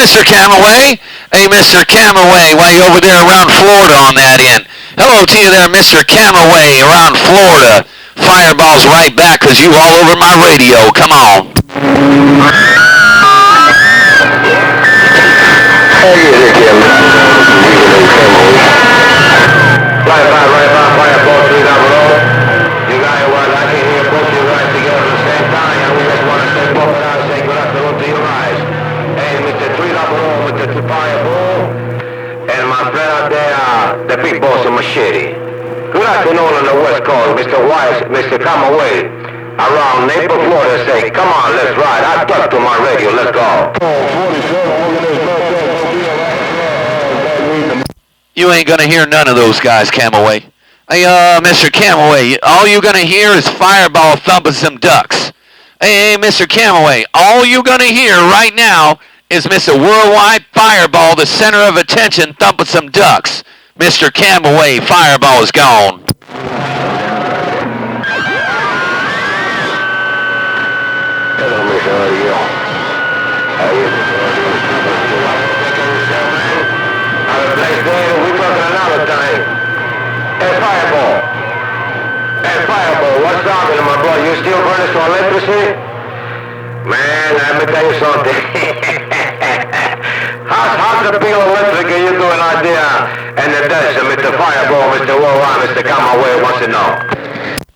Mr. Camaway. Hey, Mr. Camaway, why you over there around Florida on that end? Hello to you there, Mr. Camaway, around Florida. Fireball's right back because you all over my radio. Come on. Right by, Fireball 300. You guys, well, I can hear both you guys together at the same time, and we just want to say both out and say good afternoon to you guys. Hey, Mr. 300, Mr. Fireball, and my friend out there, the big boss of Machete. Good afternoon on the West Coast, Mr. Wise, Mr. Camaway, around Naples, Florida, say, come on, let's ride. I talk to my radio, let's go. You ain't gonna hear none of those guys, Camaway. Hey, Mr. Camaway, all you gonna hear is Fireball thumping some ducks. Hey, Mr. Camaway, all you gonna hear right now is Mr. Worldwide Fireball, the center of attention, thumping some ducks. Mr. Camaway, Fireball is gone. Hello, Mr. Radio. How are you? What's happening, my brother? You still burning some electricity? Man, let me tell you something. how's the bill electric are you doing out there in the desert, Mr. Fireball, Mr. Worldwide, Mr. Camaway wants to know?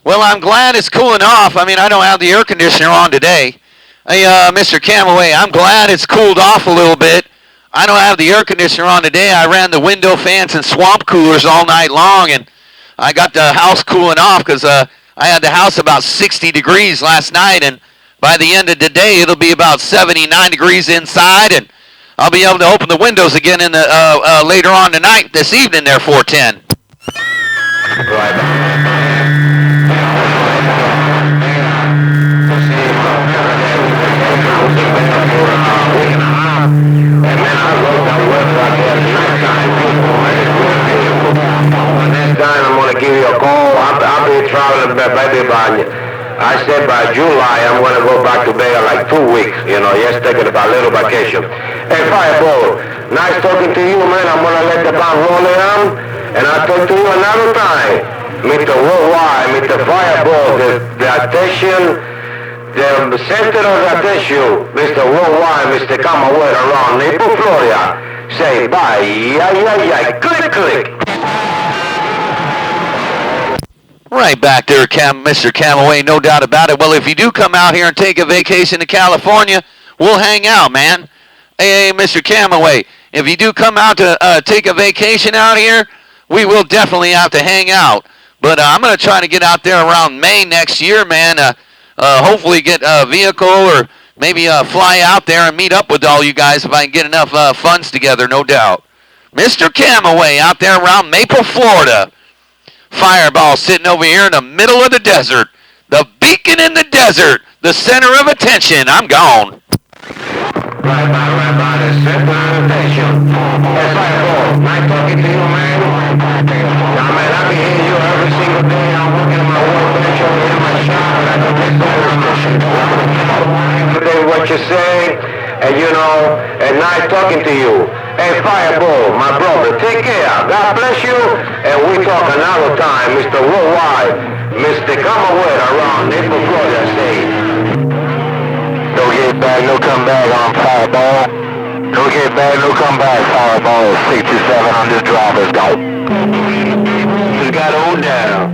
Well, I'm glad it's cooling off. I mean, I don't have the air conditioner on today. Hey, Mr. Camaway, I'm glad it's cooled off a little bit. I don't have the air conditioner on today. I ran the window fans and swamp coolers all night long, and I got the house cooling off because I had the house about 60 degrees last night, and by the end of the day, it'll be about 79 degrees inside, and I'll be able to open the windows again in the later on tonight, this evening there, 410. I'm going to give you a call. I'll be traveling maybe I said by July I'm going to go back to Vegas like 2 weeks, just taking a little vacation. Hey, Fireball, nice talking to you, man. I'm going to let the band roll around, and I'll talk to you another time. Mr. Worldwide, Mr. Fireball, the attention, the center of attention, Mr. Worldwide, Mr. Camaway around Naples, Florida. Say bye, click, click. Right back there, Mr. Camaway, no doubt about it. Well, if you do come out here and take a vacation to California, we'll hang out, man. Hey, Mr. Camaway, if you do come out to take a vacation out here, we will definitely have to hang out. But I'm going to try to get out there around May next year, man. Hopefully get a vehicle or maybe fly out there and meet up with all you guys if I can get enough funds together, no doubt. Mr. Camaway out there around Maple, Florida. Fireball sitting over here in the middle of the desert. The beacon in the desert. The center of attention. I'm gone. Right by the center of attention. Hey, Fireball, nice talking to you, man. Now, man, I be hearing you every single day. I'm working on my workbench over here in my shop. I can today what you say, and and nice talking to you. Hey, Fireball, my brother, take care. God bless you, and we talk another time, Mr. Worldwide, Mr. Camaway around Naples, Florida, say. No get back, no come back on Fireball. No get back, no come back, Fireball. 67 on this driver's go. Just got to hold down.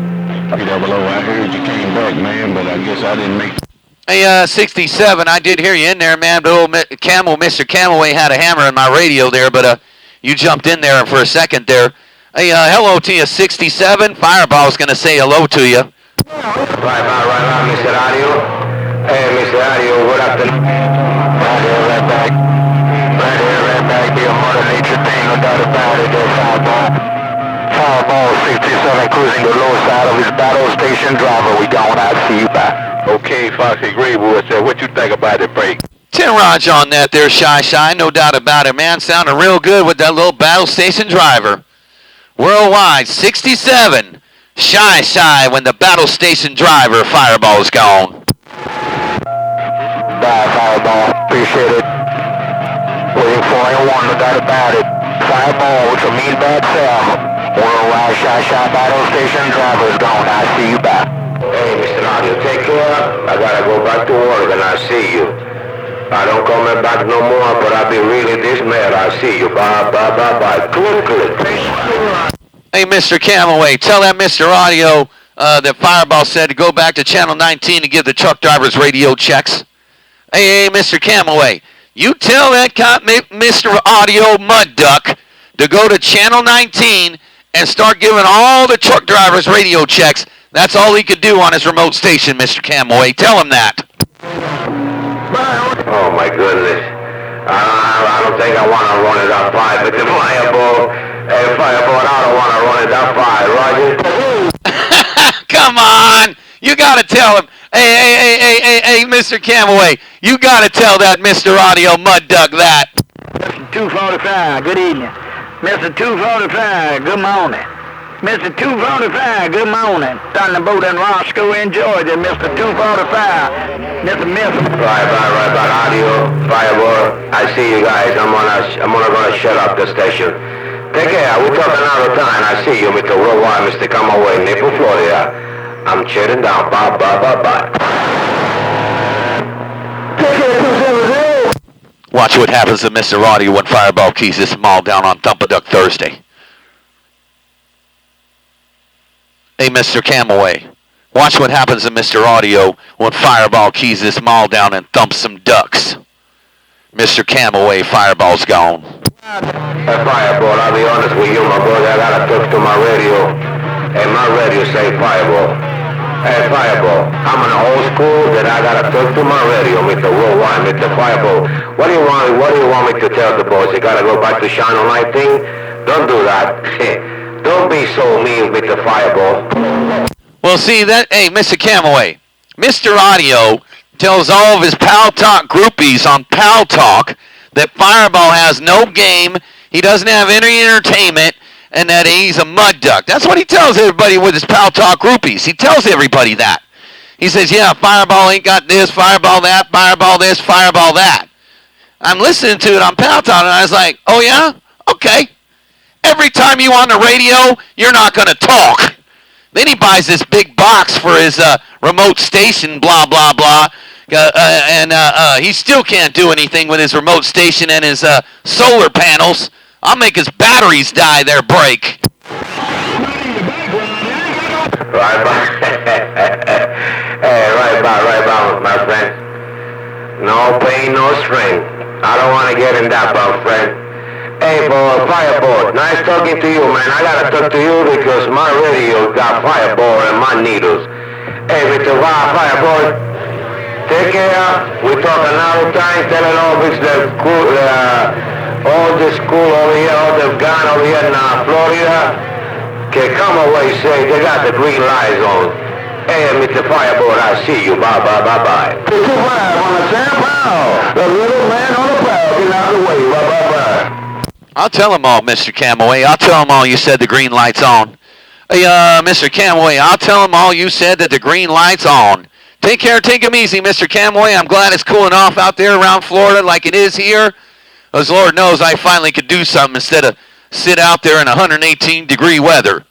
Below, I heard you came back, man, but I guess I didn't make. Hey, 67, I did hear you in there, man, but old Mr. Camaway had a hammer in my radio there, but you jumped in there for a second there. Hey, hello to you, 67. Fireball's going to say hello to you. Right, Mr. Radio. Hey, Mr. Radio, what up to right back. Right back. Be a Mother Nature thing, no doubt about it, there, Fireball. Fireball 67 cruising the low side of his battle station driver. We gone, I see you back. Okay, Foxy Greenwood said, what you think about the break? 10 Raj on that there, Shy, no doubt about it, man. Sounded real good with that little battle station driver. Worldwide, 67. Shy when the battle station driver, Fireball is gone. Bye, Fireball. Appreciate it. Waiting for Camaway 1, no doubt about it. Fireball with a mean bad self. Worldwide shot battle station driver's gone. I see you back. Hey, Mr. Audio, take care. I gotta go back to work and I'll see you. I don't come back no more, but I'll be really dismayed. I'll see you. Bye, bye, bye, bye. Click. Hey, Mr. Camaway, tell that Mr. Audio that Fireball said to go back to Channel 19 to give the truck drivers radio checks. Hey, Mr. Camaway, you tell that Mr. Audio Mud Duck to go to Channel 19 and start giving all the truck drivers radio checks. That's all he could do on his remote station, Mr. Camaway. Tell him that. Oh, my goodness. I don't think I want to run it up 5 with the Fireball. Hey, Fireball, I don't want to run it up 5, Roger. Come on. You got to tell him. Hey, Mr. Camaway, you got to tell that Mr. Audio Mud Duck that. Mr. 245, good evening. Mr. 245, good morning. Mr. 245, good morning. Down the boat in Roscoe in Georgia, Mr. 245. Mr. Right, Audio, Fireball. I see you guys. I'm gonna shut up the station. Take care. We'll talk another time. I see you, Mr. Worldwide, Mr. Camaway, Naples, Florida. I'm shutting down. Bye. Take care, 270. Watch what happens to Mr. Audio when Fireball keys this mall down on Thump-a-Duck Thursday. Hey, Mr. Camaway, watch what happens to Mr. Audio when Fireball keys this mall down and thumps some ducks. Mr. Camaway, Fireball's gone. Hey, Fireball, I'll be honest with you, my brother. I gotta talk to my radio. And my radio say Fireball. Hey, Fireball, I'm an old school that I gotta talk to my radio, Mr. Worldwide, Mr. Fireball. What do you want me to tell the boss? You gotta go back to Channel 19? Don't do that. Don't be so mean, Mr. Fireball. Well, see, hey, Mr. Camaway, Mr. Audio tells all of his Pal Talk groupies on Pal Talk that Fireball has no game, he doesn't have any entertainment, and that he's a mud duck. That's what he tells everybody with his Pal Talk groupies. He tells everybody that. He says, yeah, Fireball ain't got this, Fireball that, Fireball this, Fireball that. I'm listening to it on Pal Talk, and I was like, oh, yeah? Okay. Every time you on the radio, you're not going to talk. Then he buys this big box for his remote station, blah, blah, blah. And he still can't do anything with his remote station and his solar panels. I'll make his batteries die, their break. Right about, my friend. No pain, no strain. I don't want to get in that, my friend. Hey, boy, Fireball, nice talking to you, man. I gotta talk to you because my radio got Fireball and my needles. Hey, Mr. Fireball, take care. We talk another time. Tell it all this all the school over here, all the gun over here in Florida. Okay, come away, say they got the green lights on. Hey, Mr. Fireball, I see you. Bye. 55 on the San Paulo. The little man on the prowl. Get out of the way. Bye. I'll tell them all, Mr. Camaway. I'll tell them all you said the green light's on. Hey, Mr. Camaway, I'll tell them all you said that the green light's on. Take care, take him easy, Mr. Camaway. I'm glad it's cooling off out there around Florida like it is here. As Lord knows, I finally could do something instead of sit out there in 118-degree weather.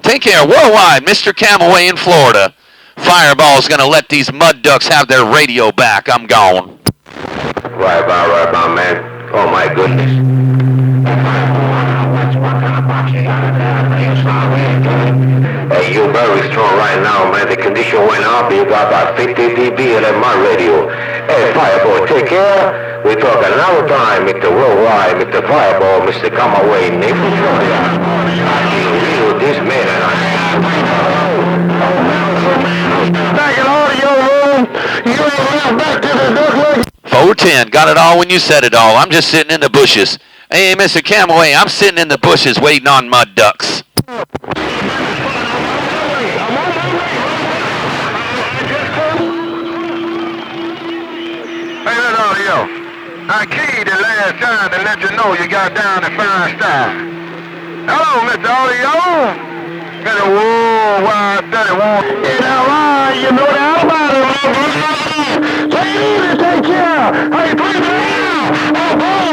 Take care, worldwide, Mr. Camaway in Florida. Fireball's going to let these mud ducks have their radio back. I'm gone. Right about, man. Oh, my goodness. Hey, you're very strong right now, man. The condition went up. You got about 50 dB in my radio. Hey, Fireball, take care. We talk another time, Mr. Worldwide, Mr. Fireball, Mr. Camaway, Naples, Florida. This man and back in audio room. You ain't left back to the duck leg. 410, got it all when you said it all. I'm just sitting in the bushes. Hey, Mr. Camaway, I'm sitting in the bushes waiting on mud ducks. Hey, that audio. I keyed the last time to let you know you got down to 5-star. Hello, Mr. Audio. Mr. Worldwide 31. Yeah, right, you know that about it. Take it easy, take care. Hey, please,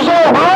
oh,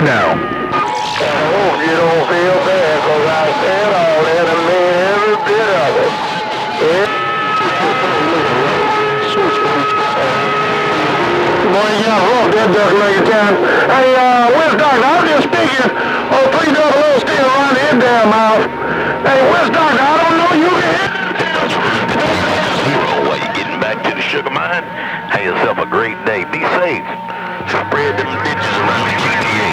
got down. I hope you don't feel bad, because I said all that and mean every bit of it. Boy, you got rough that duck-legged time. Hey, West Doctor, I was just speaking. Oh, 300 still around his damn mouth. Hey, West Doctor, I don't know you can hit. While you're getting back to the sugar mine, have yourself a great day. Be safe. Spread them bitches around the GTA.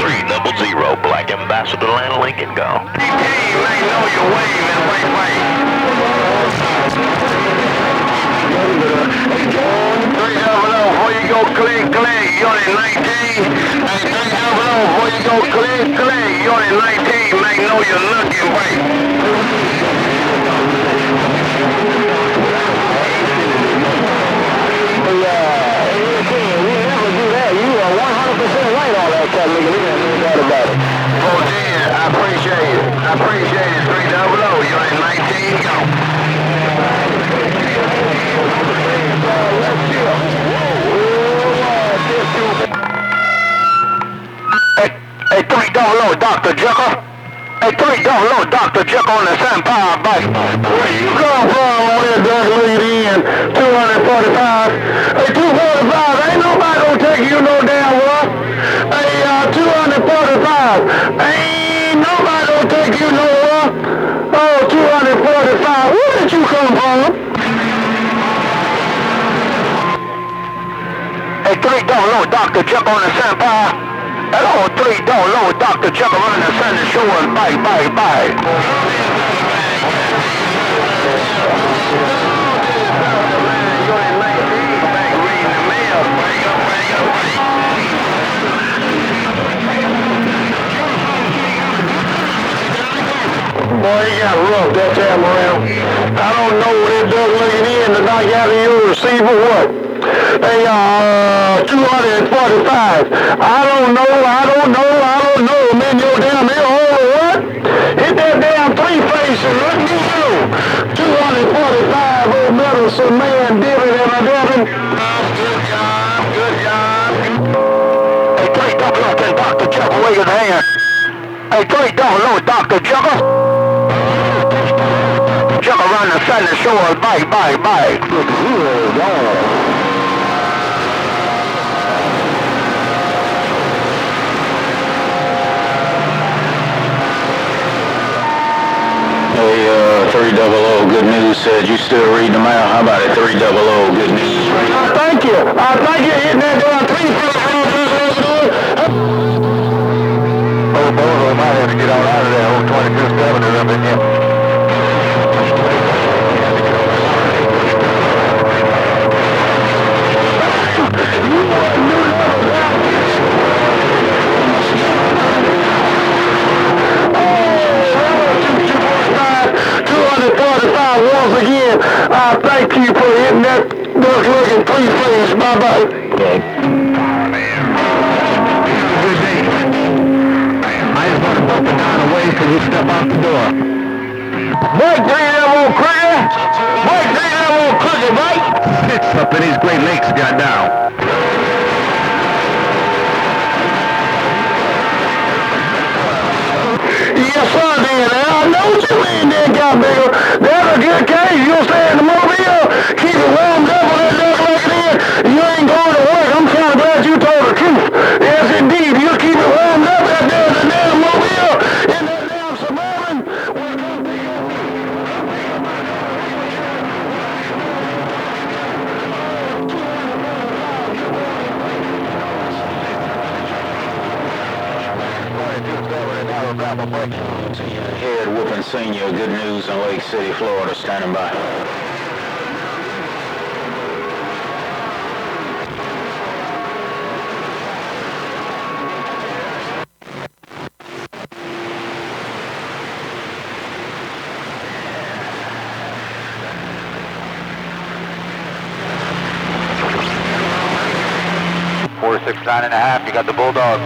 300 Black Ambassador Land Lincoln gone. Hey, man, know you're waving. Wait. 300 before you go click, you only 19. Hey, 300 before you go click, you only 19. Man, know you're looking, wait. I appreciate it. 300, you're in 19, go. Hey, 300, Dr. Jekyll. Hey, 300, Dr. Jekyll on the Sunfire bike. Where you come from on that dark lead in? 245. Hey, 245, ain't nobody gonna take you no damn well. Hey, 245, ain't nobody gonna take you no well. Oh, 245, where did you come from? Hey, 300, Dr. Jekyll on the Sunfire. Hello, 300, Dr. Jekyll on the Sunday Show and bye. Boy, you got rough that time around. I don't know what it does looking in to knock out of your receiver, what? Hey, 245. I don't know. Man, your damn ear hole or what? Hit that damn three-face and let me go. 245, old medicine man, did it and I did it. Good job. Hey, 300, Dr. Jekyll, wave your hand. Hey, 300, Dr. Jekyll. Jekyll run the Sunday Shore, bye. Hey, 300, good news said you still reading them out. How about it, 300, good news? Thank you. Hitting that down 3 Oh, boy, I might have to get all out of that whole 25th Avenue up in here. Once again, I thank you for hitting that duck-looking three-face. Bye-bye. Good day. I just want to bump it down away till you step out the door. Break three of them old critter. Right? It's up in these Great Lakes got down. Yes, sir, then. I know what you mean, then, God bigger. That's a good case. You'll stay in the mobile, keep it warmed up on that duck like it is. You ain't going to work. I'm kind of glad you told the truth. Yes, indeed. You'll keep it warmed up out there in the damn mobile, in that damn Suburban. Head whooping senior, good news in Lake City, Florida, standing by. $469.5. You got the Bulldog.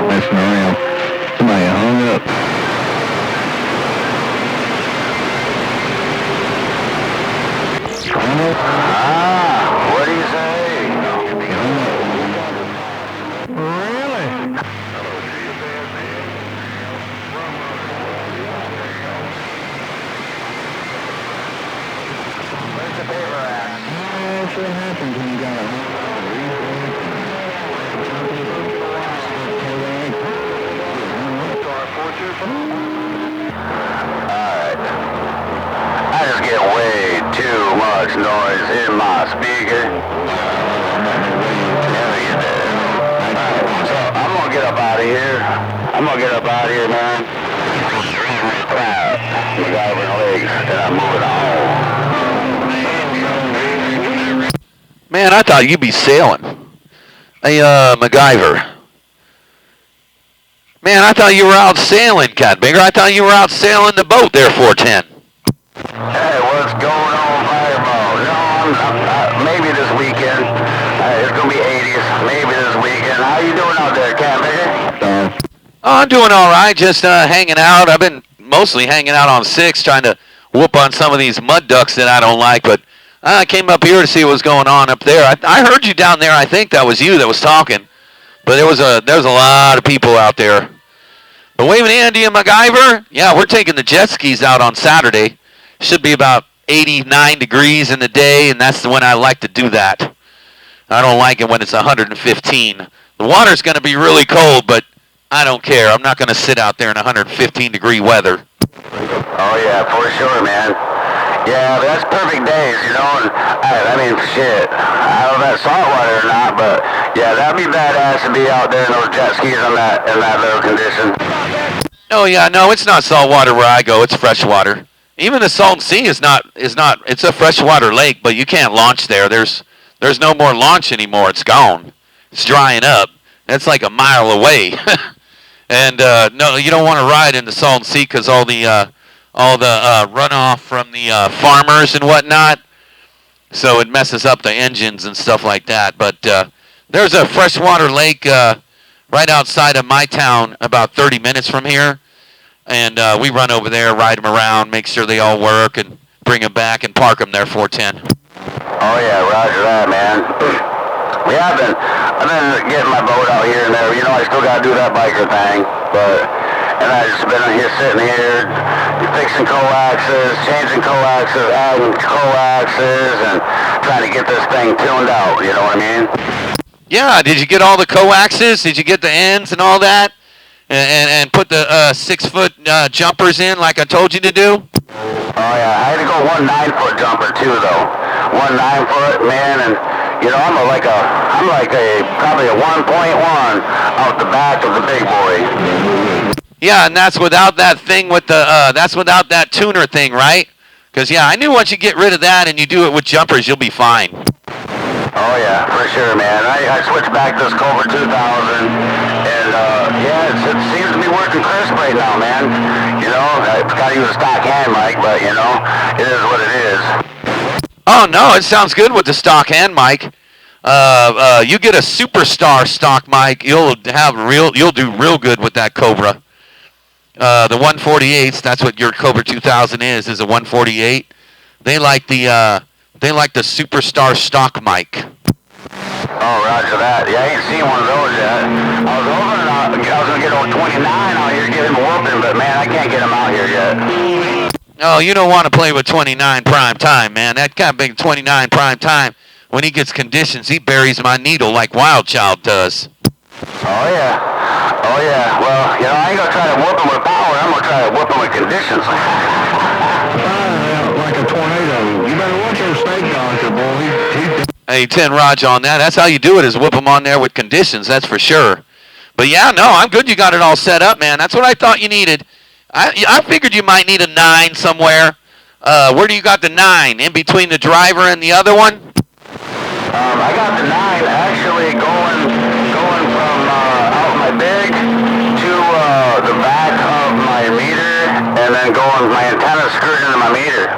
Messing around. Somebody hung up. What do you say? much noise in my speaker. So I'm gonna get up out of here. Man. Guyver legs, and I'm moving on. Man, I thought you'd be sailing. Hey, MacGyver. Man, I thought you were out sailing, Cat Bigger. I thought you were out sailing the boat there, 410. Hey, what's going on, Fireball? No, I'm maybe this weekend. It's gonna be 80s. Maybe this weekend. How you doing out there, Cat Bigger? Oh, I'm doing all right. Just hanging out. I've been mostly hanging out on 6, trying to whoop on some of these mud ducks that I don't like. But I came up here to see what was going on up there. I heard you down there. I think that was you that was talking. But there was a lot of people out there. But waving in to you, MacGyver. Yeah, we're taking the jet skis out on Saturday. Should be about 89 degrees in the day, and that's when I like to do that. I don't like it when it's 115. The water's going to be really cold, but I don't care. I'm not going to sit out there in 115-degree weather. Oh, yeah, for sure, man. Yeah, but that's perfect days, you know. And I mean, shit. I don't know if that's saltwater or not, but yeah, that'd be badass to be out there in those jet skis in that little condition. Oh yeah, no, it's not saltwater where I go. It's freshwater. Even the Salton Sea is not. It's a freshwater lake, but you can't launch there. There's no more launch anymore. It's gone. It's drying up. It's like a mile away. And no, you don't want to ride in the Salton Sea because all the runoff from the farmers and whatnot, so it messes up the engines and stuff like that. But there's a freshwater lake right outside of my town, about 30 minutes from here, and we run over there, ride them around, make sure they all work, and bring them back and park them there, 410. Oh yeah, roger that, man. Yeah, I've been getting my boat out here and there. You know, I still got to do that biker thing, and I just been here sitting here, fixing coaxes, changing coaxes, adding coaxes, and trying to get this thing tuned out. You know what I mean? Yeah. Did you get all the coaxes? Did you get the ends and all that, and put the 6-foot jumpers in like I told you to do? Oh yeah, I had to go one 9-foot jumper too, though. One 9-foot, man, and you know I'm like probably a 1.1 out the back of the big boy. Yeah, and that's without that thing with the, that's without that tuner thing, right? Because, yeah, I knew once you get rid of that and you do it with jumpers, you'll be fine. Oh, yeah, for sure, man. I switched back to this Cobra 2000, and, yeah, it seems to be working crisp right now, man. You know, I've got to use a stock hand mic, but, you know, it is what it is. Oh, no, it sounds good with the stock hand mic. You get a superstar stock mic, you'll do real good with that Cobra. The 148s, that's what your Cobra 2000 is a 148. They like the superstar stock mic. Oh, roger that. Yeah, I ain't seen one of those yet. I was going to get on 29 out here, get him whooping, but man, I can't get him out here yet. Oh, you don't want to play with 29 prime time, man. That kind of big 29 prime time, when he gets conditions, he buries my needle like Wild Child does. Oh, yeah. Oh, yeah. Well, you know, I ain't going to try to whoop him with power. I'm going to try to whoop him with conditions. Like a tornado. You better watch your snake doctor, boy. Hey, 10 Raj on that. That's how you do it, is whip him on there with conditions, that's for sure. But yeah, no, I'm good you got it all set up, man. That's what I thought you needed. I figured you might need a 9 somewhere. Where do you got the 9? In between the driver and the other one? I got the 9 actually going from out my big to the back of my meter, and then going my antenna screwed into my meter.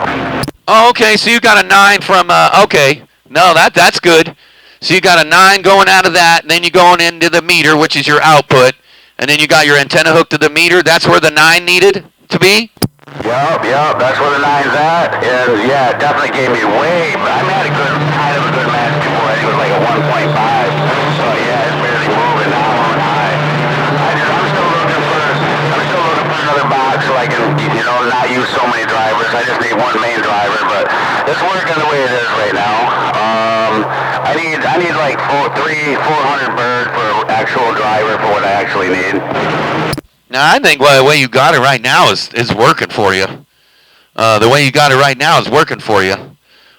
Oh, okay, so you got a 9 from, okay. No, that's good. So you got a 9 going out of that, and then you're going into the meter, which is your output, and then you got your antenna hooked to the meter. That's where the 9 needed to be? Yup, that's where the 9's at, and yeah, it definitely gave me way, but I had a kind of a good match before. I think it was like a 1.5, so yeah, it's barely moving now on high. I'm still looking for another box so I can, you know, not use so many drivers. I just need one main driver, but it's working the way it is right now. I need like 400 bird for actual driver for what I actually need. Now, I think the way you got it right now is working for you. The way you got it right now is working for you.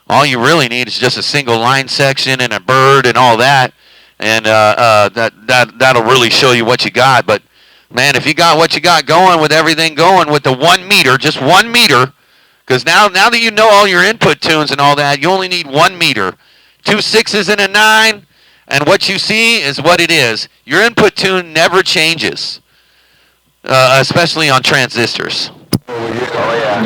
All you really need is just a single line section and a bird and all that, and that'll really show you what you got. But man, if you got what you got going with everything going with the 1 meter, just 1 meter, because now that you know all your input tunes and all that, you only need 1 meter, 2 6s and a 9, and what you see is what it is. Your input tune never changes, especially on transistors. Oh, yeah.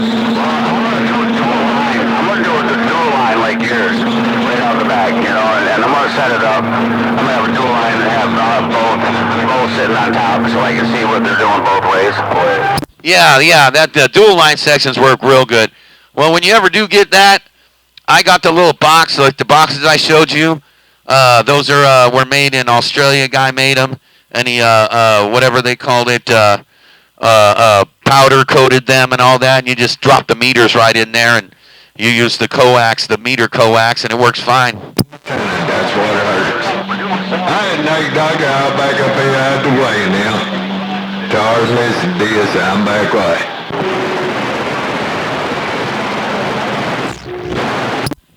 I'm going to do a dual line like yours, right out the back, you know, and I'm going to set it up. I'm going to have a dual line and have both sitting on top so I can see what they're doing both ways. Yeah, that dual line sections work real good. Well, when you ever do get that, I got the little box, like the boxes I showed you. Those were made in Australia. A guy made them, and he whatever they called it, powder coated them and all that. And you just drop the meters right in there, and you use the coax, the meter coax, and it works fine. That's what it hurts. I ain't Nate Dogger. I'll back up here out the way now. Tarzan is this. I'm back way.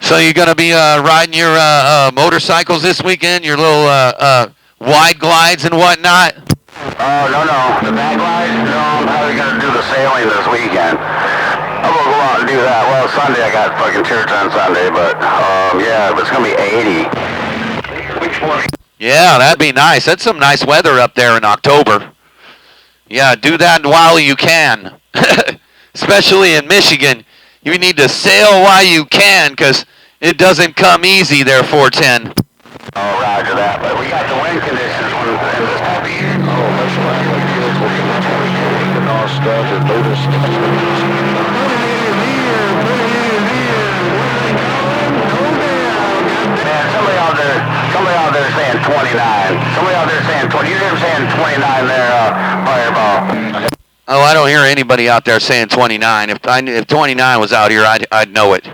So you're going to be riding your motorcycles this weekend, your little wide glides and whatnot? Oh, no. The bag glides? No, I'm probably going to do the sailing this weekend. I'm going to go out and do that. Well, Sunday I got fucking church on Sunday, but yeah, it's going to be 80. Which one? Yeah, that'd be nice. That's some nice weather up there in October. Yeah, do that while you can. Especially in Michigan. You need to sail while you can, because it doesn't come easy there, 410. Oh, roger that. But we got the wind conditions when it's heavy. Oh, that's right. Like this, we're and all stuff and notice. Man, somebody out there saying 29. Somebody out there saying 20. You hear him saying 29 there, Fireball. Oh, I don't hear anybody out there saying 29. If 29 was out here, I'd know it.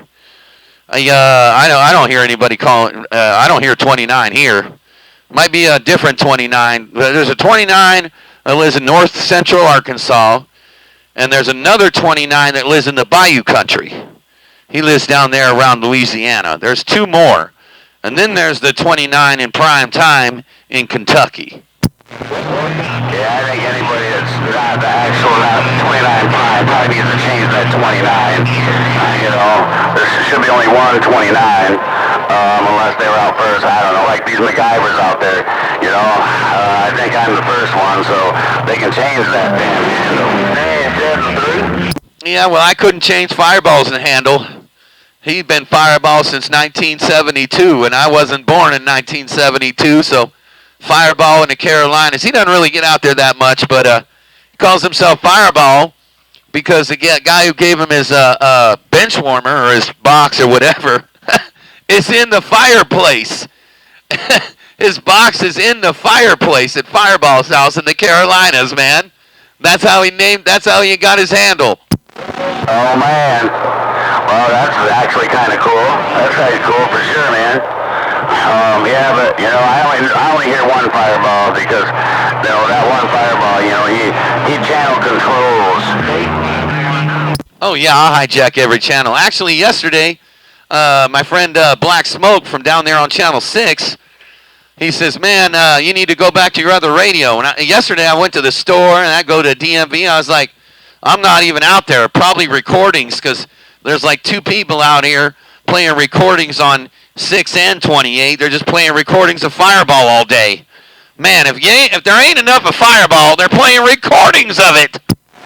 I don't hear anybody calling. I don't hear 29 here. Might be a different 29. There's a 29 that lives in north central Arkansas, and there's another 29 that lives in the Bayou country. He lives down there around Louisiana. There's 2 more, and then there's the 29 in prime time in Kentucky. Yeah, I think anybody that's not the actual 29 prime probably needs to change that 29. You know, there should be only one 29, unless they were out first. I don't know, like these MacGyvers out there. You know, I think I'm the first one, so they can change that damn handle. Hey, 7-3. Yeah, well, I couldn't change Fireball's handle. He'd been Fireball since 1972, and I wasn't born in 1972, so Fireball in the Carolinas. He doesn't really get out there that much, but he calls himself Fireball because the guy who gave him his bench warmer or his box or whatever is in the fireplace. His box is in the fireplace at Fireball's house in the Carolinas, man. That's how he got his handle. Oh, man. Well, that's actually kind of cool. That's kind of cool for sure, man. Yeah, but, you know, I only hear one Fireball because, you know, that one Fireball, you know, he channel controls. Oh, yeah, I'll hijack every channel. Actually, yesterday, my friend Black Smoke from down there on Channel 6, he says, man, you need to go back to your other radio. And yesterday I went to the store, and I go to DMV. I was like, I'm not even out there. Probably recordings, because there's like 2 people out here playing recordings on 6 and 28. They're just playing recordings of Fireball all day. Man, if there ain't enough of Fireball, they're playing recordings of it.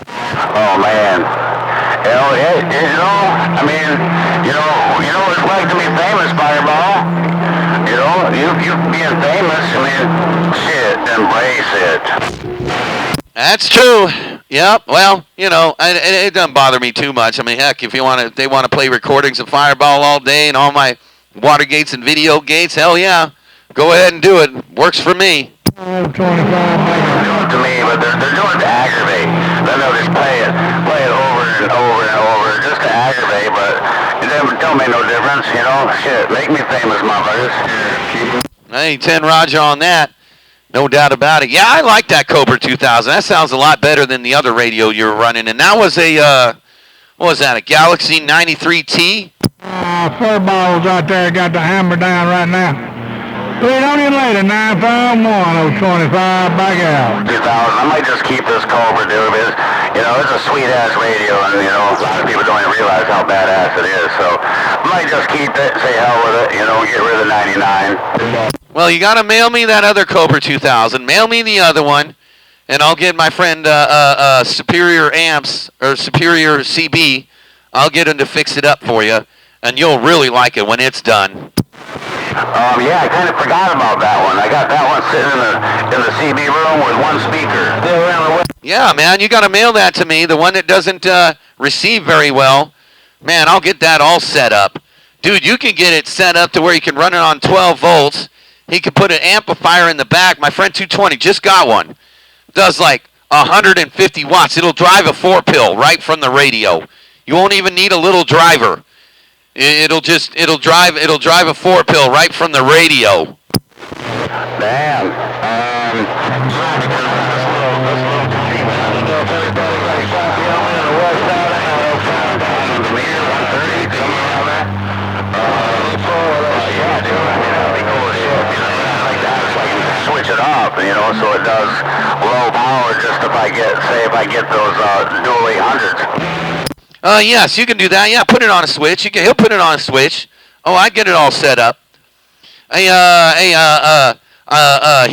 Oh, man. You know, I mean, you know what it's like to be famous, Fireball. You know, you being famous, I mean, shit, embrace it. That's true. Yep. Well, you know, it doesn't bother me too much. I mean, heck, if they want to play recordings of Fireball all day and all my Watergates and video gates, hell yeah, go ahead and do it. Works for me. They're doing it to me, but they're doing it to aggravate. Then they'll just play it over and over and over just to aggravate. But it don't make no difference, you know. Shit, make me famous, motherfuckers. Hey, 10 Roger on that. No doubt about it. Yeah, I like that Cobra 2000. That sounds a lot better than the other radio you were running. And that was a, what was that, a Galaxy 93T? Fur balls out there got the hammer down right now. Read on you later, 951 025, back out. 2000. I might just keep this Cobra, dude, because, you know, it's a sweet-ass radio, and, you know, a lot of people don't even realize how badass it is, so I might just keep it, say hell with it, you know, get rid of the 99. Well, you got to mail me that other Cobra 2000. Mail me the other one, and I'll get my friend Superior Amps, or Superior CB, I'll get him to fix it up for you, and you'll really like it when it's done. Yeah, I kind of forgot about that one. I got that one sitting in the CB room with one speaker. Yeah, man, you got to mail that to me, the one that doesn't receive very well. Man, I'll get that all set up. Dude, you can get it set up to where you can run it on 12 volts. He can put an amplifier in the back. My friend 220 just got one. Does like 150 watts. It'll drive a 4-pill right from the radio. You won't even need a little driver. It'll drive a 4-pill right from the radio. Damn. Switch it off, you know, so it does low power. Just if I get those dual 800s. Yes, you can do that. Yeah, put it on a switch. He'll put it on a switch. Oh, I get it all set up. He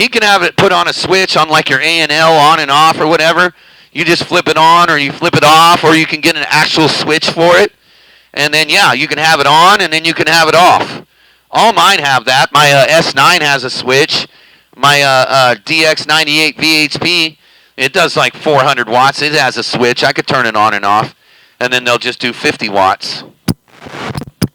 can have it put on a switch on like your A&L on and off or whatever. You just flip it on or you flip it off, or you can get an actual switch for it. And then, yeah, you can have it on and then you can have it off. All mine have that. My S9 has a switch. My DX98 VHP, it does like 400 watts. It has a switch. I could turn it on and off. And then they'll just do 50 watts.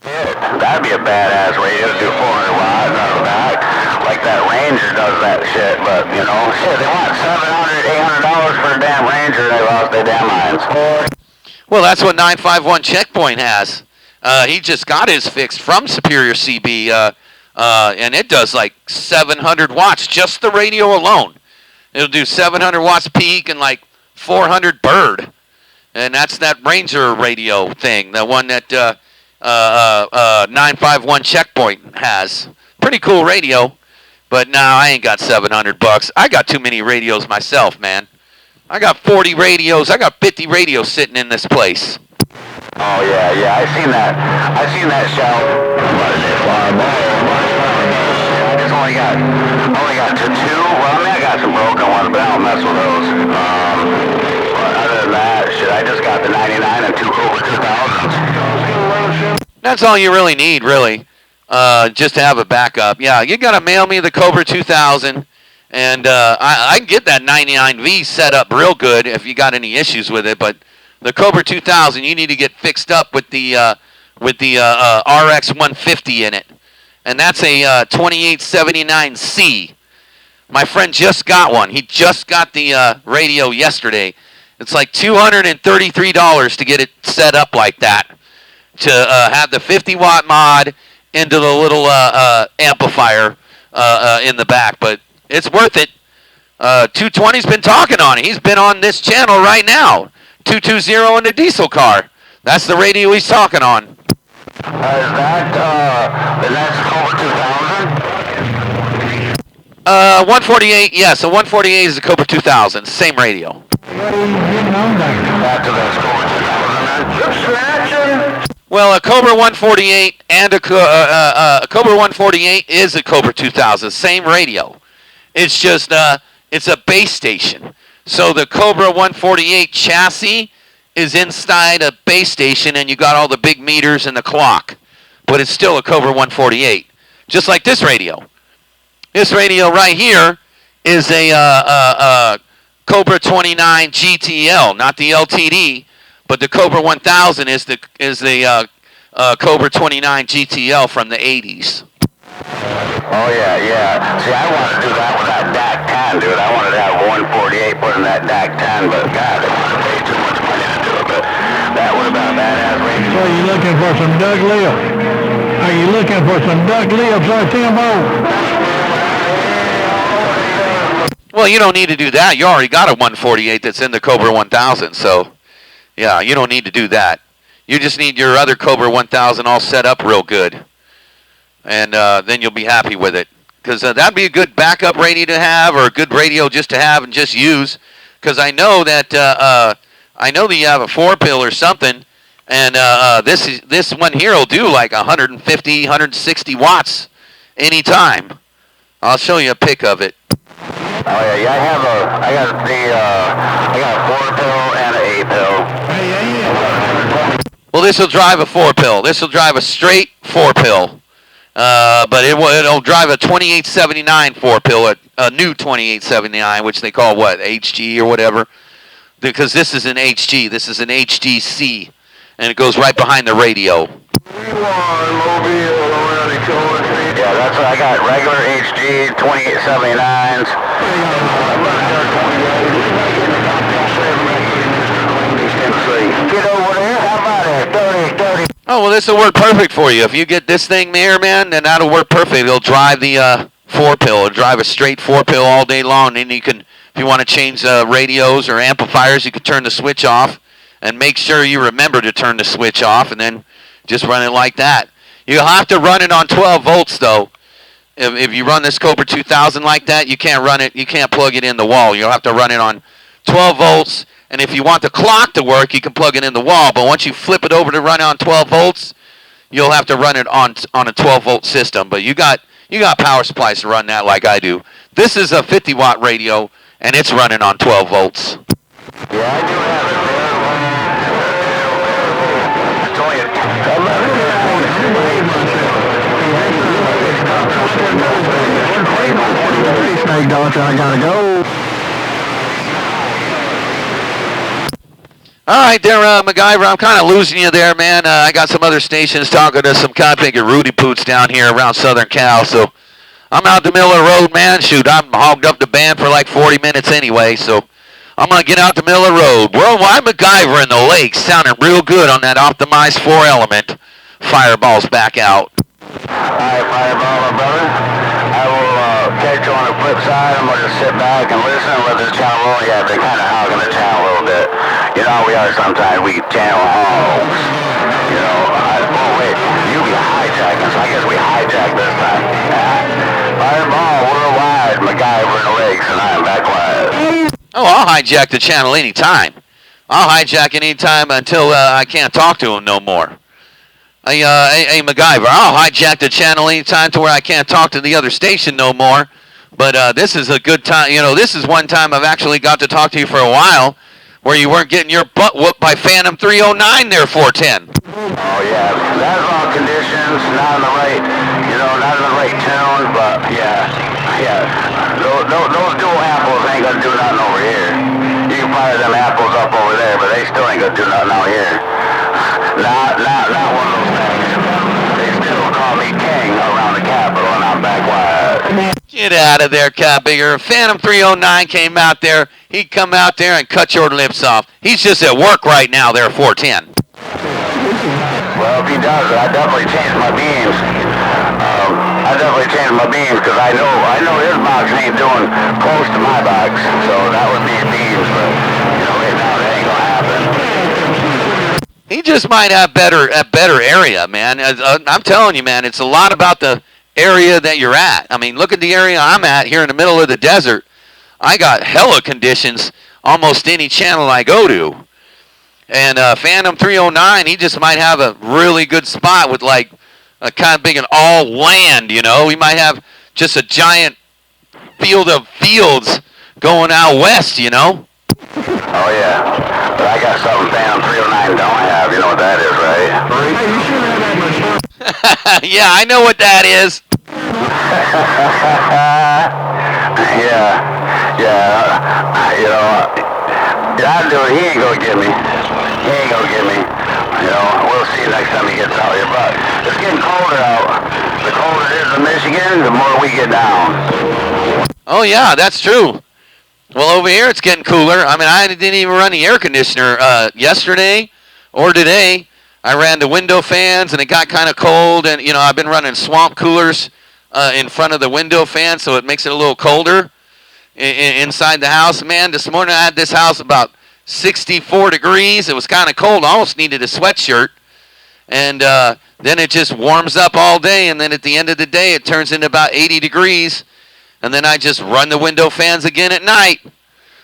That'd be a badass radio to do 400 watts out of the back. Like that Ranger does that shit, but, you know, shit, they want $700, $800 for a damn Ranger, and they lost their damn minds. Well, that's what 951 Checkpoint has. He just got his fixed from Superior CB, and it does like 700 watts, just the radio alone. It'll do 700 watts peak and like 400 bird. And that's that Ranger radio thing, the one that 951 Checkpoint has. Pretty cool radio, but no, I ain't got $700. I got too many radios myself, man. I got 40 radios. I got 50 radios sitting in this place. Oh yeah, I seen that shelf. I just only got two. Well, I mean, I got some broken ones, but I don't mess with those. Other than that, shit, I just got the 99 and two Cobra 2000s. That's all you really need, really, just to have a backup. Yeah, you got to mail me the Cobra 2000, and I can get that 99V set up real good if you got any issues with it, but the Cobra 2000, you need to get fixed up with the RX 150 in it, and that's a 2879C. My friend just got one. He just got the radio yesterday. It's like $233 to get it set up like that, to have the 50-watt mod into the little amplifier in the back. But it's worth it. 220's been talking on it. He's been on this channel right now. 220 in the diesel car. That's the radio he's talking on. Is that the next Cobra 2000? 148, yes. So 148 is the Cobra 2000. Same radio. Well, a Cobra 148 and a Cobra 148 is a Cobra 2000. Same radio. It's just it's a base station. So the Cobra 148 chassis is inside a base station, and you got all the big meters and the clock. But it's still a Cobra 148, just like this radio. This radio right here is a Cobra 29 GTL, not the LTD, but the Cobra 1000 is the Cobra 29 GTL from the 80s. Oh yeah. See, I wanted to do that with that DAC 10, dude. I wanted to have 148 put in that DAC 10, but God, they wanted to pay too much money to do it. But that would have been a badass radio. So you looking for some Doug Lips? Are you looking for some Doug Lips or Timbo? Well, you don't need to do that. You already got a 148 that's in the Cobra 1000, so yeah, you don't need to do that. You just need your other Cobra 1000 all set up real good. And then you'll be happy with it. Because that'd be a good backup radio to have, or a good radio just to have and just use. Because I know that you have a 4-pill or something, and this one here will do like 150, 160 watts anytime. I'll show you a pic of it. Oh yeah, I got a 4-pill and an 8-pill. Well, this will drive a 4-pill. This will drive a straight 4-pill. But it'll drive a 2879 4-pill, a new 2879, which they call what, HG or whatever. Because this is an HG. This is an HGC, and it goes right behind the radio. Yeah, that's what I got. Regular HG 2879s. Get over there. How about it? 30. Oh, well, this will work perfect for you. If you get this thing there, man, then that'll work perfect. It'll drive the 4-pill. It'll drive a straight 4-pill all day long. And you can, if you want to change radios or amplifiers, you can turn the switch off. And make sure you remember to turn the switch off, and then just run it like that. You'll have to run it on 12 volts, though. If you run this Cobra 2000 like that, you can't run it. You can't plug it in the wall. You'll have to run it on 12 volts. And if you want the clock to work, you can plug it in the wall. But once you flip it over to run it on 12 volts, you'll have to run it on a 12-volt system. But you got power supplies to run that like I do. This is a 50-watt radio, and it's running on 12 volts. Yeah, I do have it. Snake doctor, I gotta go. All right, there, MacGyver. I'm kind of losing you there, man. I got some other stations talking to some kind of Rudy Poots down here around Southern Cal, so I'm out the middle of the road, man. Shoot, I'm hogged up the band for like 40 minutes anyway, so I'm going to get out the middle of the road. Worldwide MacGyver in the lake, sounding real good on that optimized 4-element. Fireball's back out. All right, Fireball, my brother. I will catch you on the flip side. I'm going to just sit back and listen and let this channel roll. Yeah, I've been kind of hogging the channel a little bit. You know how we are sometimes. We channel hogs. You know, oh wait, you be hijacking, so I guess we hijacked this time. Fireball, worldwide, MacGyver in the lakes, and I'm back live. Oh, I'll hijack the channel anytime. I'll hijack it anytime until I can't talk to him no more. Hey, MacGyver, I'll hijack the channel anytime to where I can't talk to the other station no more. But this is a good time. You know, this is one time I've actually got to talk to you for a while where you weren't getting your butt whooped by Phantom 309 there, 410. Oh, yeah. That's all conditions, not in the right, not in the right tune, but yeah. Those dual apples ain't gonna do nothing over here. You can fire them apples up over there, but they still ain't gonna do nothing out here. Not one of those things. They still call me king around the Capitol, and I'm back wide. Get out of there, Catbigger. Phantom 309 came out there. He'd come out there and cut your lips off. He's just at work right now there, 410. Well, if he does, I definitely changed my beams. Because I know his box ain't doing close to my box, so that would be beams, but, right now that ain't gonna happen. He just might have a better area, man. I'm telling you, man, it's a lot about the area that you're at. I mean, look at the area I'm at here in the middle of the desert. I got hella conditions almost any channel I go to. And Phantom 309, he just might have a really good spot with like a kind of big and all land, He might have just a giant field of fields going out west, Oh, yeah. But I got something Phantom 309 don't have. You know what that is, right? Yeah, I know what that is. I'll do it. He ain't gonna get me. We'll see next time he gets out here. But it's getting colder out. The colder it is in Michigan, the more we get down. Oh, yeah, that's true. Well, over here it's getting cooler. I mean, I didn't even run the air conditioner yesterday or today. I ran the window fans, and it got kind of cold. And, I've been running swamp coolers in front of the window fan, so it makes it a little colder inside the house. Man, this morning I had this house about 64 degrees. It was kind of cold. I almost needed a sweatshirt. and then it just warms up all day, and then at the end of the day, it turns into about 80 degrees, and then I just run the window fans again at night.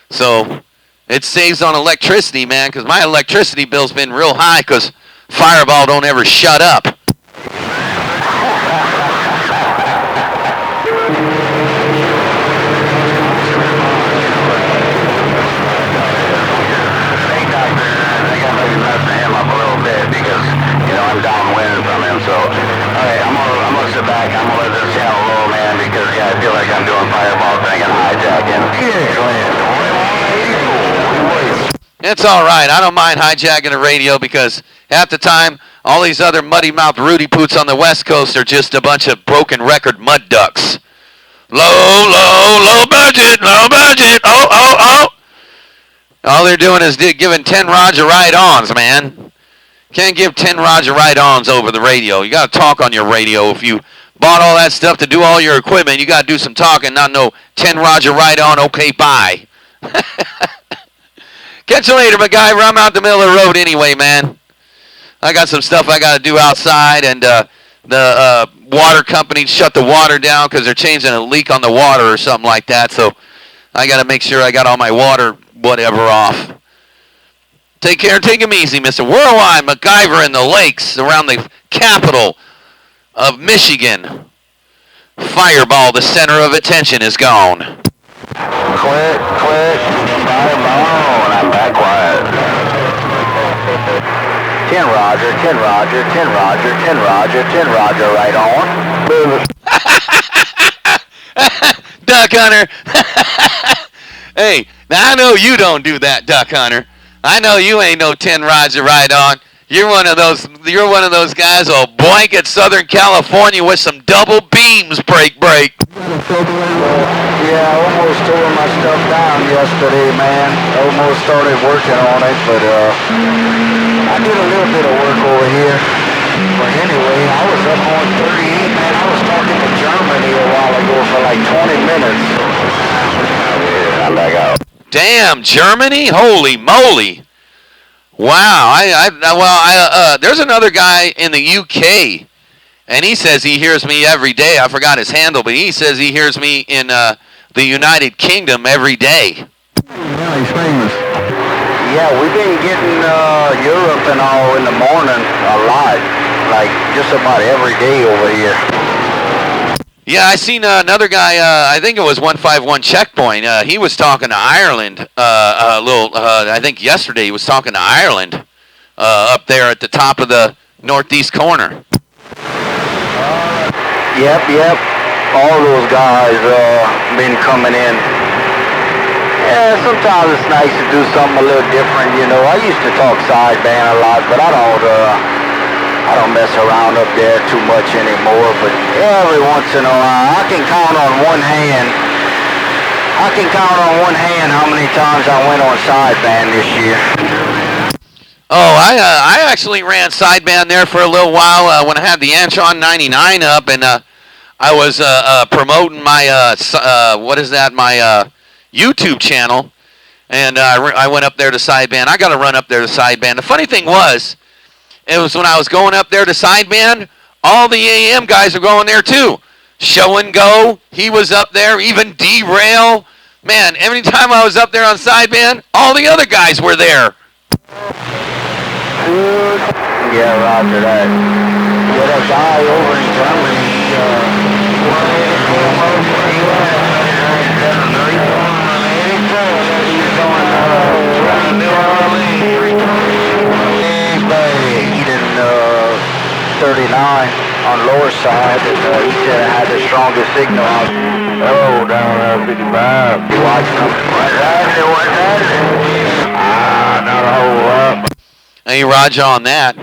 So it saves on electricity, man, because my electricity bill's been real high because Fireball don't ever shut up. I'm downwind from him, so alright, I'm gonna sit back, I'm gonna let this channel roll, man, because I feel like I'm doing Fireball thing and hijacking. It's alright, I don't mind hijacking the radio because half the time all these other muddy-mouthed Rudy Poots on the West Coast are just a bunch of broken record mud ducks. Low budget, oh. All they're doing is giving 10 Roger ride-ons, man. Can't give 10 Roger ride-ons over the radio. You got to talk on your radio. If you bought all that stuff to do all your equipment, you got to do some talking, not no 10 Roger ride-on, okay, bye. Catch you later, MacGyver. I'm out the middle of the road anyway, man. I got some stuff I got to do outside, and the water company shut the water down because they're changing a leak on the water or something like that, so I got to make sure I got all my water whatever off. Take care. Take him easy, Mr. Worldwide MacGyver in the lakes around the capital of Michigan. Fireball, the center of attention, is gone. Quit, Fireball, and I'm back quiet. 10 Roger, 10 Roger, 10 Roger, 10 Roger, 10 Roger, right on. Duck Hunter. Hey, now I know you don't do that, Duck Hunter. I know you ain't no 10 Roger right on. You're one of those guys who'll blanket Southern California with some double beams break. Yeah, I almost tore my stuff down yesterday, man. Almost started working on it, but I did a little bit of work over here. But anyway, I was up on 38, man. I was talking to Germany a while ago for like 20 minutes. I'm back out. Damn, Germany? Holy moly. Wow. There's another guy in the UK, and he says he hears me every day. I forgot his handle, but he says he hears me in the United Kingdom every day. Yeah, he's famous. Yeah, we've been getting Europe and all in the morning a lot. Like, just about every day over here. Yeah, I seen another guy, I think it was 151 Checkpoint. He was talking to Ireland I think yesterday he was talking to Ireland up there at the top of the northeast corner. Yep. All those guys been coming in. Yeah, sometimes it's nice to do something a little different, you know. I used to talk sideband a lot, but I don't mess around up there too much anymore, but every once in a while, I can count on one hand how many times I went on sideband this year. Oh, I actually ran sideband there for a little while when I had the Antron 99 up, and I was promoting my, my YouTube channel, and I went up there to sideband. I got to run up there to sideband. The funny thing was, it was when I was going up there to sideband, all the AM guys are going there too. Show and Go, he was up there, even Derail. Man, every time I was up there on sideband, all the other guys were there. Yeah, roger that. Yeah, that guy over in Germany, 39 on lower side, and he said I had the strongest signal. Oh, down there 55. You watching them? What's happening? Not a whole lot. Hey, Roger, on that.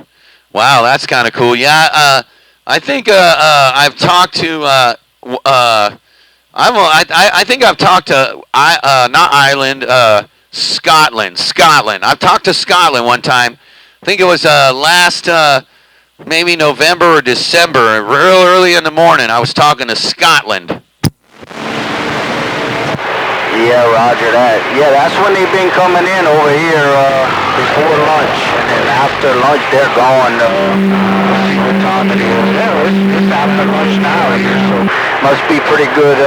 Wow, that's kind of cool. Yeah, I think I've talked to. I think I've talked to not Ireland, Scotland. I've talked to Scotland one time. I think it was last maybe November or December, real early in the morning. I was talking to Scotland. Yeah, roger that. Yeah, that's when they've been coming in over here before lunch, and then after lunch they're gone. Let's see what time it is. Yeah, it's after lunch now here, so must be pretty good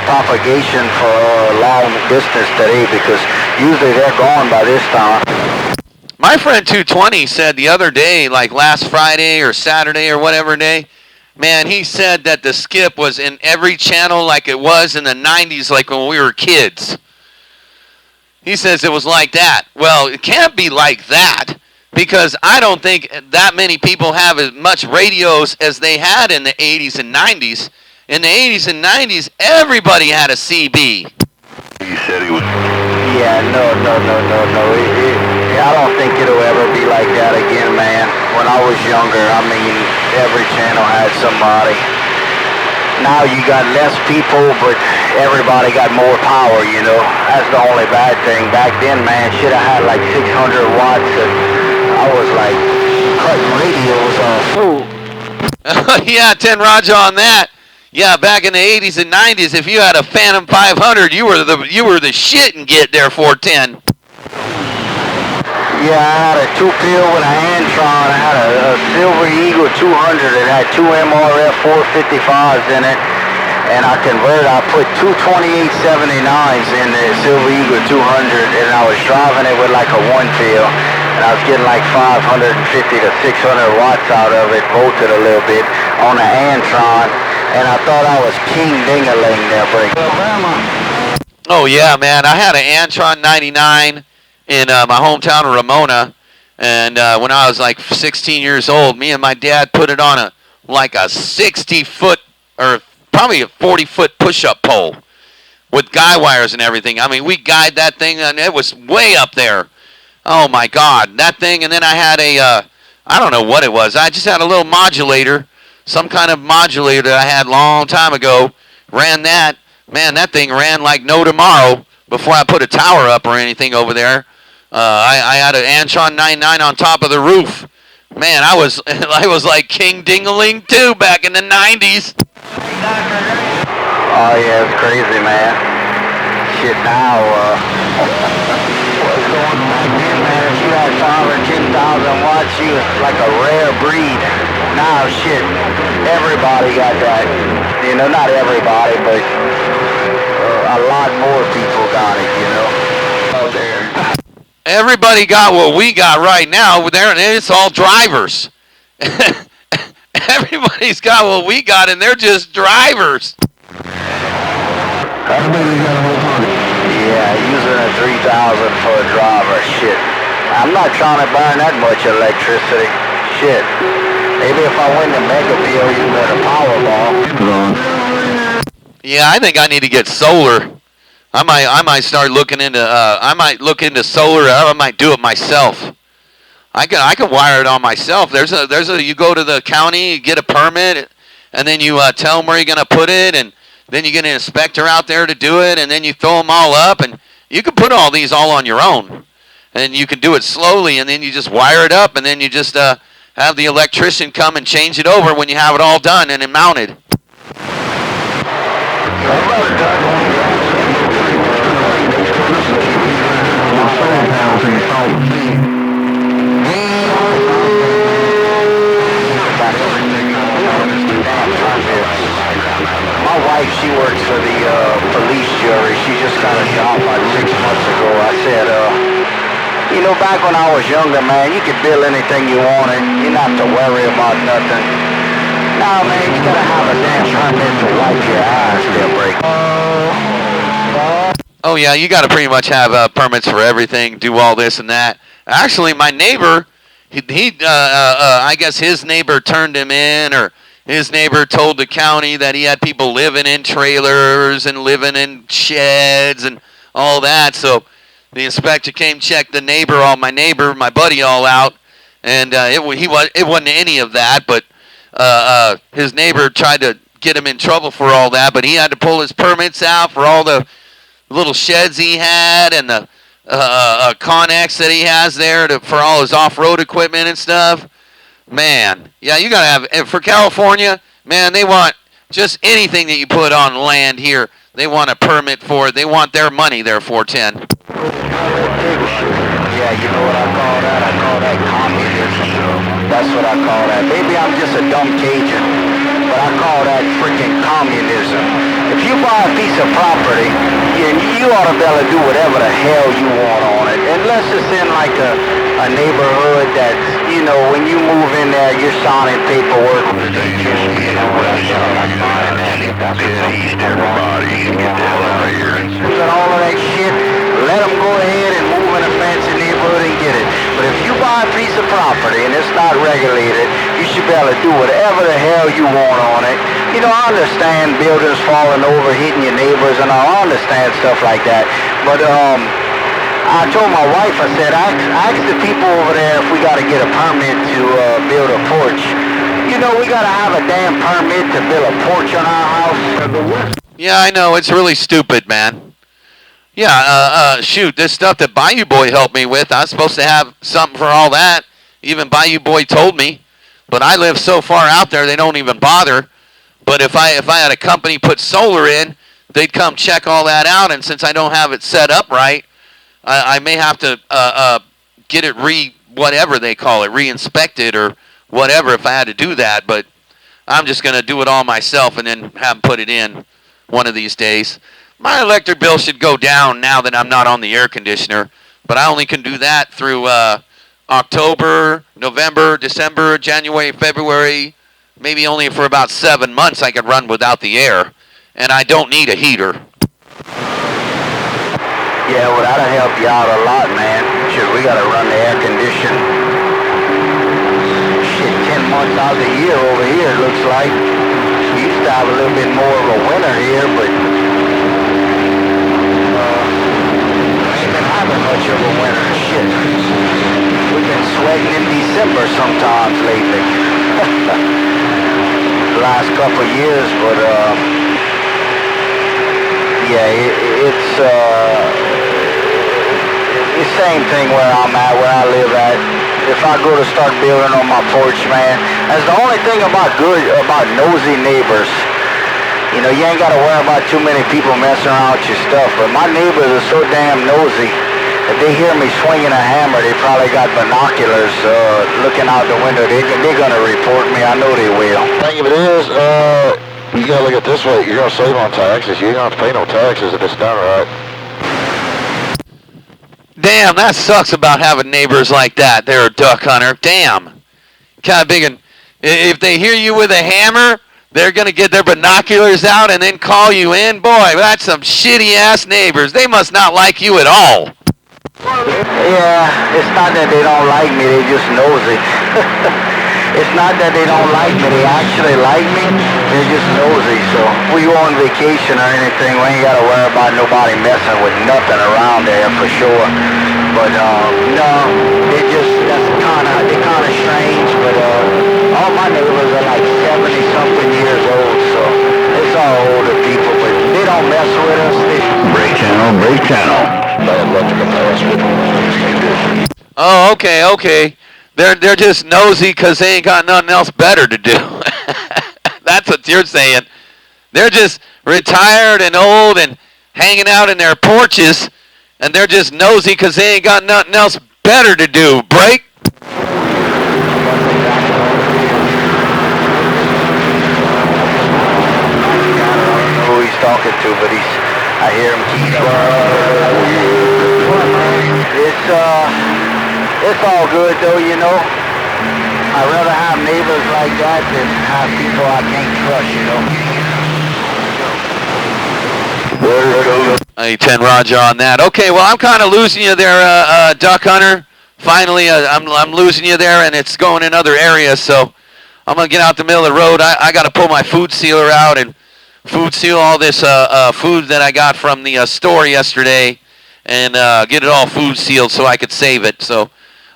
propagation for long distance today, because usually they're gone by this time. My friend 220 said the other day, like last Friday or Saturday or whatever day, man, he said that the skip was in every channel like it was in the 90s, like when we were kids. He says it was like that. Well, it can't be like that, because I don't think that many people have as much radios as they had in the 80s and 90s. In the 80s and 90s, everybody had a CB. He said he was... Yeah, no. I don't think it'll ever be like that again, man. When I was younger, I mean, every channel had somebody. Now you got less people, but everybody got more power, you know. That's the only bad thing. Back then, man, shit, I had like 600 watts, and I was like cutting radios off. Yeah, 10 Roger on that. Yeah, back in the 80s and 90s, if you had a Phantom 500, you were the shit and get there 410. Yeah, I had a 2-pill with an Antron. I had a Silver Eagle 200. It had 2 MRF 455s in it. And I put 2 2879s in the Silver Eagle 200, and I was driving it with like a 1-pill. And I was getting like 550 to 600 watts out of it, volted a little bit, on an Antron. And I thought I was King Ding-a-ling there, break. Oh, yeah, man. I had an Antron 99 in my hometown of Ramona, and when I was like 16 years old, me and my dad put it on a 60-foot or probably a 40-foot push-up pole with guy wires and everything. I mean, we guyed that thing, and it was way up there. Oh my God, that thing! And then I had I don't know what it was. I just had a little modulator, some kind of modulator that I had a long time ago. Ran that. Man, that thing ran like no tomorrow before I put a tower up or anything over there. I had an Antron 99 on top of the roof. Man, I was like King Ding-a-ling too back in the 90s. Oh yeah, it's crazy, man. Shit, now what's going on back then, man? If you had 5 or 10,000 watts, you was like a rare breed. Now, shit, everybody got that. You know, not everybody, but a lot more people got it, you know. Out there. Everybody got what we got right now. It's all drivers. Everybody's got what we got, and they're just drivers. Yeah, using a 3,000 for a driver. Shit. I'm not trying to burn that much electricity. Shit. Maybe if I win the Mega Pill using a Powerball. Yeah, I think I need to get solar. I might start looking into I might look into solar. I might do it myself. I can wire it on myself. There's a you go to the county, you get a permit, and then you tell them where you're gonna put it, and then you get an inspector out there to do it, and then you throw them all up, and you can put all these all on your own, and you can do it slowly, and then you just wire it up, and then you just have the electrician come and change it over when you have it all done and mounted. My wife, she works for the police jury. She just got a job like 6 months ago. I said, you know, back when I was younger, man, you could build anything you wanted. You didn't have to worry about nothing. Now, man, you gotta have a damn permit to wipe your eyes, they'll break. Oh yeah, you got to pretty much have permits for everything, do all this and that. Actually, my neighbor, I guess his neighbor turned him in, or his neighbor told the county that he had people living in trailers and living in sheds and all that. So the inspector came, checked my buddy all out, and it wasn't any of that. But his neighbor tried to get him in trouble for all that, but he had to pull his permits out for all the little sheds he had and the Connex that he has there for all his off-road equipment and stuff. Man, yeah, you gotta have for California. Man, they want Just anything that you put on land here, they want a permit for it. They want their money there, 410. Yeah, you know what I call that? I call that communism. That's what I call that. Maybe I'm just a dumb Cajun, but I call that freaking communism. If you buy a piece of property, you ought to be able to do whatever the hell you want on it. Unless it's in like a neighborhood that's, you know, when you move in there, you're signing paperwork. And all of that shit, let them go ahead and move in a fancy neighborhood and get it. But if you buy a piece of property and it's not regulated, you should be able to do whatever the hell you want on it. You know, I understand buildings falling over, hitting your neighbors, and I understand stuff like that. But I told my wife, I said, ask the people over there if we got to get a permit to build a porch. You know, we got to have a damn permit to build a porch on our house. Yeah, I know. It's really stupid, man. Yeah, shoot, this stuff that Bayou Boy helped me with, I was supposed to have something for all that. Even Bayou Boy told me. But I live so far out there, they don't even bother. But if I had a company put solar in, they'd come check all that out. And since I don't have it set up right, I may have to get it whatever they call it, re-inspected or whatever if I had to do that. But I'm just going to do it all myself and then have them put it in one of these days. My electric bill should go down now that I'm not on the air conditioner. But I only can do that through October, November, December, January, February. Maybe only for about 7 months I could run without the air. And I don't need a heater. Yeah, well, that'll help you out a lot, man. Shit, we gotta run the air condition. Shit, 10 months out of the year over here, it looks like. We used to have a little bit more of a winter here, but ain't been having much of a winter. Shit. We've been sweating in December sometimes lately. The last couple of years, but yeah, it's the same thing where I'm at, where I live at. If I go to start building on my porch, man, that's the only thing about nosy neighbors. You know, you ain't got to worry about too many people messing around with your stuff, but my neighbors are so damn nosy. If they hear me swinging a hammer, they probably got binoculars looking out the window. They're going to report me. I know they will. Thing of it is, you gotta look at it this way. You're gonna save on taxes. You don't have to pay no taxes if it's done right. Damn, that sucks about having neighbors like that. They're a duck hunter. Damn. Kind of big. If they hear you with a hammer, they're going to get their binoculars out and then call you in. Boy, that's some shitty-ass neighbors. They must not like you at all. Yeah, it's not that they don't like me. They're just nosy. It's not that they don't like me. They actually like me. They're just nosy. So if we go on vacation or anything, we ain't got to worry about nobody messing with nothing around there for sure. But no, they're kind of strange. But all my neighbors are like 70-something years old. So it's all older people. But they don't mess with us. Break channel, break channel. Oh, okay. They're just nosy because they ain't got nothing else better to do. That's what you're saying. They're just retired and old and hanging out in their porches, and they're just nosy because they ain't got nothing else better to do. Break? I don't know who he's talking to, but I hear him keep It's all good though, you know. I'd rather have neighbors like that than have people I can't trust, you know. Hey, 10 Roger on that. Okay, well, I'm kind of losing you there, Duck Hunter. Finally, I'm losing you there, and it's going in other areas, so I'm going to get out the middle of the road. I got to pull my food sealer out and food seal all this food that I got from the store yesterday and get it all food sealed so I could save it. So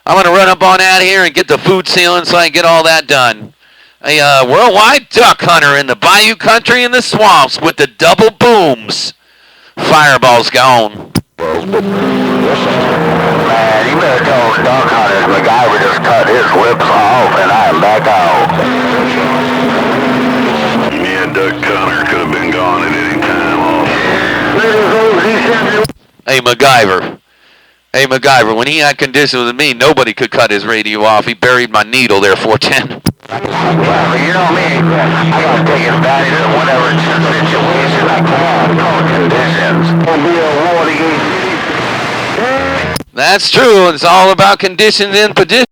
I'm going to run up on out here and get the food sealing so I can get all that done. A worldwide duck hunter in the bayou country and the swamps with the double booms. Fireball's gone. Man, you better tell duck hunters MacGyver just cut his whips off and I'm back out. Me and Duck Connor could have been gone at any time. Hey, MacGyver. Hey, MacGyver, when he had conditions with me, nobody could cut his radio off. He buried my needle there, 410. Well, you know me, I gotta take advantage of whatever situation I can, conditions. Won't be a war against. That's true. It's all about conditions and positions.